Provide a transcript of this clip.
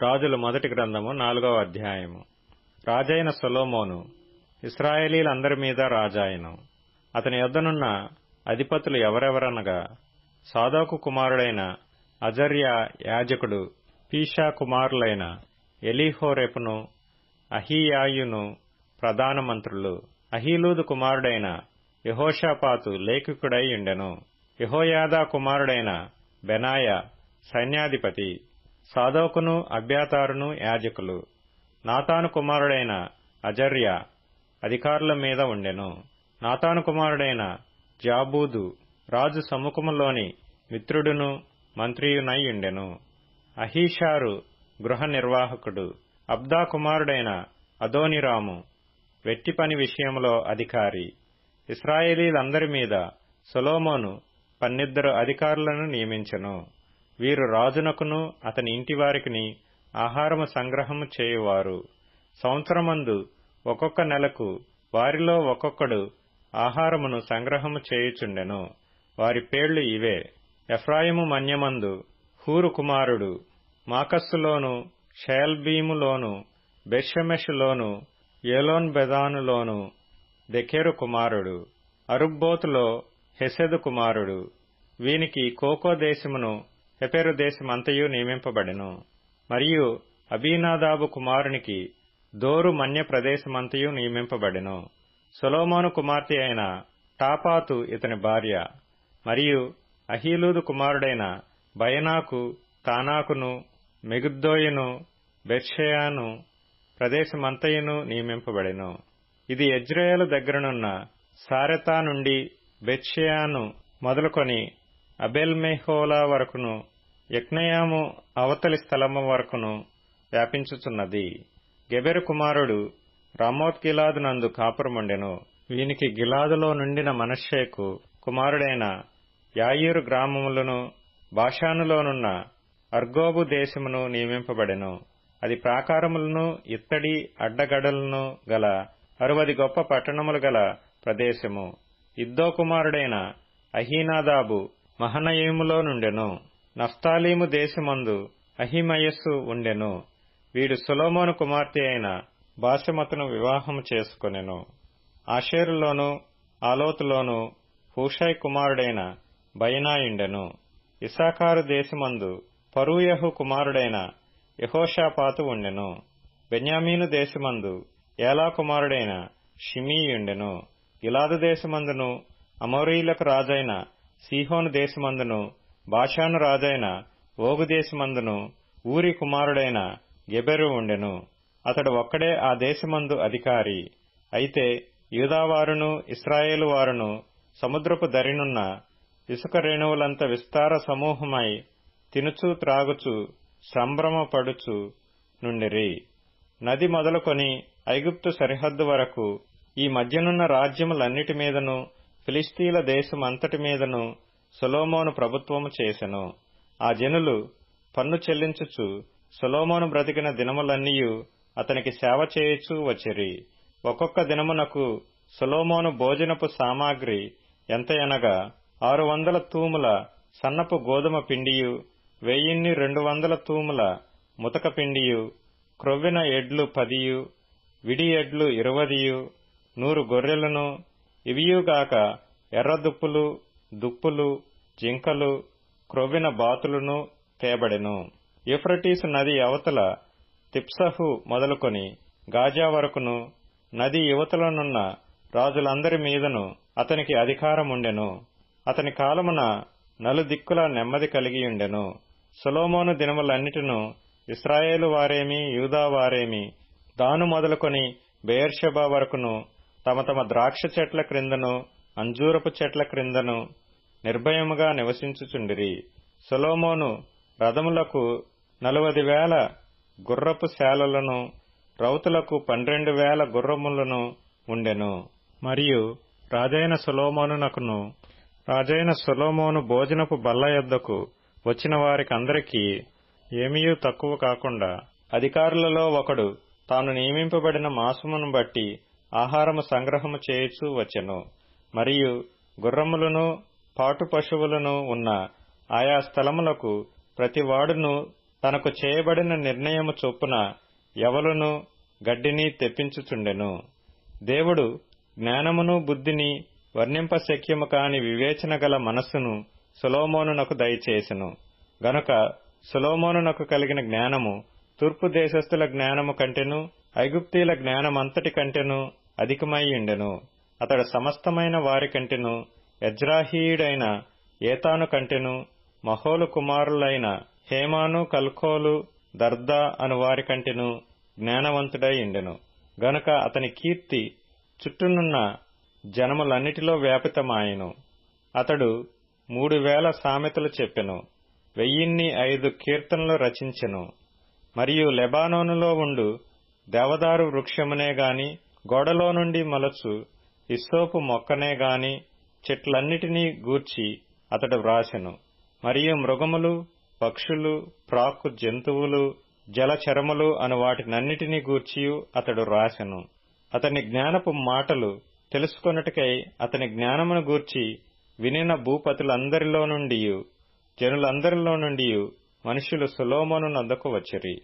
రాజుల మొదటి గ్రంథము 4వ అధ్యాయము. రాజైన సొలొమోను ఇశ్రాయేలీలందరి మీద రాజాయెను. అతని యొద్దనున్న అధిపతులు ఎవరెవరనగా, సాదోకు కుమారుడైన అజర్యా యాజకుడు, పీషా కుమారులైన ఎలీహోరెపును, అహీయాయును ప్రధాన మంత్రులు. అహీలూదు కుమారుడైన యెహోషాపాతు లేఖికుడై ఉండెను. యెహోయాదా కుమారుడైన బెనాయా సైన్యాధిపతి. సాదోకును అబ్యాతారును యాజకులు. నాతాను కుమారుడైన అజర్యా అధికారుల మీద ఉండెను. నాతాను కుమారుడైన జాబూదు రాజు సముఖములోని మిత్రుడును మంత్రియునై ఉండెను. అహీషారు గృహ నిర్వాహకుడు. అబ్దా కుమారుడైన అదోనిరాము వెట్టి పని విషయంలో అధికారి. ఇశ్రాయేలీలందరి మీద సొలొమోను 12 అధికారులను నియమించెను. వీరు రాజునకును అతని ఇంటివారికిని ఆహారము సంగ్రహము చేయువారు. సంవత్సరమందు ఒక్కొక్క నెలకు వారిలో ఒక్కొక్కడు ఆహారమును సంగ్రహము చేయుచుండెను. వారి పేర్లు ఇవే: ఎఫ్రాయిము మన్యమందు హూరు కుమారుడు, మాకస్సులోను, షయల్బీములోను, బెత్షెమెషులోను, ఏలోన్ బెదానులోను బెకెరు కుమారుడు, అరుబ్బోతులో హెసెదు కుమారుడు. వీనికి కోకో దేశమును హెపెరు దేశమంతయు నియమింపబడెను. మరియు అబీనాదాబు కుమారునికి దోరు మన్య ప్రదేశమంతయు నియమింపబడెను. సొలొమోను కుమార్తె అయిన టాపాతు ఇతని భార్య. మరియు అహీలూదు కుమారుడైన బయనాకు తానాకును, మెగిద్దోయును, బెత్షెయాను ప్రదేశమంతయును నియమింపబడెను. ఇది యెజ్రెయేలు దగ్గరనున్న సారెతా నుండి బెత్షెయాను మొదలుకొని అబేల్మెహోలా వరకును, యక్నెయాము అవతలి స్థలము వరకును వ్యాపించుచున్నది. గెబెరు కుమారుడు రామోత్ గిలాదు నందు కాపురముండెను. వీనికి గిలాదులో నుండిన మనష్షేకు కుమారుడైన యాయీరు గ్రామములను, బాషానులోనున్న అర్గోబు దేశమును నియమింపబడెను. అది ప్రాకారములను, ఇత్తడి అడ్డగడలను గల 60 గొప్ప పట్టణములు గల ప్రదేశము. ఇద్దో కుమారుడైన అహీనాదాబు మహనయీములో నుండెను. నఫ్తాలీము దేశమందు అహిమయస్సు ఉండెను. వీడు సొలొమోను కుమార్తె అయిన బాశెమతును వివాహము చేసుకొనెను. ఆషేరులోను ఆలోతులోను హూషై కుమారుడైన బయనాయుండెను. ఇస్సాకారు దేశమందు పరూయహు కుమారుడైన యెహోషాపాతు ఉండెను. బెన్యామీను దేశమందు ఏలా కుమారుడైన షిమీయుండెను. గిలాదు దేశమందును, అమోరీయులకు రాజైన సీహోను దేశమందును, బాషాను రాజైన ఓగు దేశమందును ఊరి కుమారుడైన గెబెరు ఉండెను. అతడు ఒక్కడే ఆ దేశమందు అధికారి. అయితే యూదావారును ఇశ్రాయేలు వారును సముద్రపు దరినున్న ఇసుక రేణువులంత విస్తార సమూహమై తినుచు త్రాగుచు సంభ్రమపడుచు నుండిరి. నది మొదలుకొని ఐగుప్తు సరిహద్దు వరకు ఈ మధ్యనున్న రాజ్యములన్నిటి మీదను, ఫిలిస్తీన్ల దేశమంతటి మీదను సొలొమోను ప్రభుత్వము చేసెను. ఆ జనులు పన్ను చెల్లించుచు సొలొమోను బ్రతికిన దినములన్నీయు అతనికి సేవ చేయుచూ వచ్చిరి. ఒక్కొక్క దినమునకు సొలొమోను భోజనపు సామాగ్రి ఎంతయనగా 600 తూముల సన్నపు గోధుమ పిండియు, 1200 తూముల ముతక పిండియు, క్రొవ్విన ఎడ్లు 10, విడి ఎడ్లు 20, 100 గొర్రెలను, ఇవియుగాక ఎర్రదుప్పులు, దుప్పులు, జింకలు, క్రొవ్విన బాతులను తేబడెను. యూఫ్రటీసు నది అవతల తిప్సహు మొదలుకొని గాజా వరకును, నది యువతలనున్న రాజులందరి మీదను అతనికి అధికారముండెను. అతని కాలమున నలుదిక్కుల నెమ్మది కలిగియుండెను. సొలొమోను దినములన్నిటిను ఇశ్రాయేలు వారేమి, యూదా వారేమి, దాను మొదలుకొని బెయేర్షెబా వరకును తమ తమ ద్రాక్ష చెట్ల క్రిందను, అంజూరపు చెట్ల క్రిందను నిర్భయముగా నివసించుచుండిరి. సొలొమోను రథములకు 40,000 గుర్రపు శాలలను, రౌతులకు 12,000 గుర్రములను ఉండెను. మరియు రాజైన సొలొమోను భోజనపు బల్ల యొద్దకు వచ్చిన వారికందరికీ ఏమీయూ తక్కువ కాకుండా అధికారులలో ఒకడు తాను నియమింపబడిన మాసమును బట్టి ఆహారము సంగ్రహము చేయుచూ వచ్చెను. మరియు గుర్రములను పాటు పశువులను ఉన్న ఆయా స్థలములకు ప్రతివాడును తనకు చేయబడిన నిర్ణయము చొప్పున ఎవలును గడ్డిని తెప్పించుచుండెను. దేవుడు జ్ఞానమును బుద్ధిని వర్ణింపశక్యము కాని వివేచన గల మనస్సును సొలొమోనునకు దయచేసెను. గనుక సొలొమోనునకు కలిగిన జ్ఞానము తూర్పు దేశస్థుల జ్ఞానము కంటెను ఐగుప్తీల జ్ఞానమంతటి కంటెను అధికమైయుండెను. అతడు సమస్తమైన వారి కంటెను ఎజ్రాహీయుడైన ఏతాను కంటెను మహోలు కుమారులైన హేమాను కల్కోలు దర్దా అను వారి కంటెను జ్ఞానవంతుడై ఉండెను. గనుక అతని కీర్తి చుట్టూనున్న జనములన్నిటిలో వ్యాపితమాయెను. అతడు 3000 సామెతలు చెప్పెను, 1005 కీర్తనలు రచించెను. మరియు లెబానోనులో ఉండు దేవదారు వృక్షమునే గాని గోడలో నుండి మొలచు హిస్సోపు మొక్కనే గాని చెట్లన్నిటినీ గూర్చి అతడు వ్రాసెను. మరియు మృగములు పక్షులు ప్రాకు జంతువులు జలచరములు అను వాటినన్నిటినీ గూర్చియు అతడు రాసెను. అతని జ్ఞానపు మాటలు తెలుసుకొనుటకై అతని జ్ఞానమును గూర్చి వినిన భూపతులందరిలో నుండియు జనులందరిలో నుండియు మనుష్యులు సొలొమోను నొద్దకు వచ్చిరి.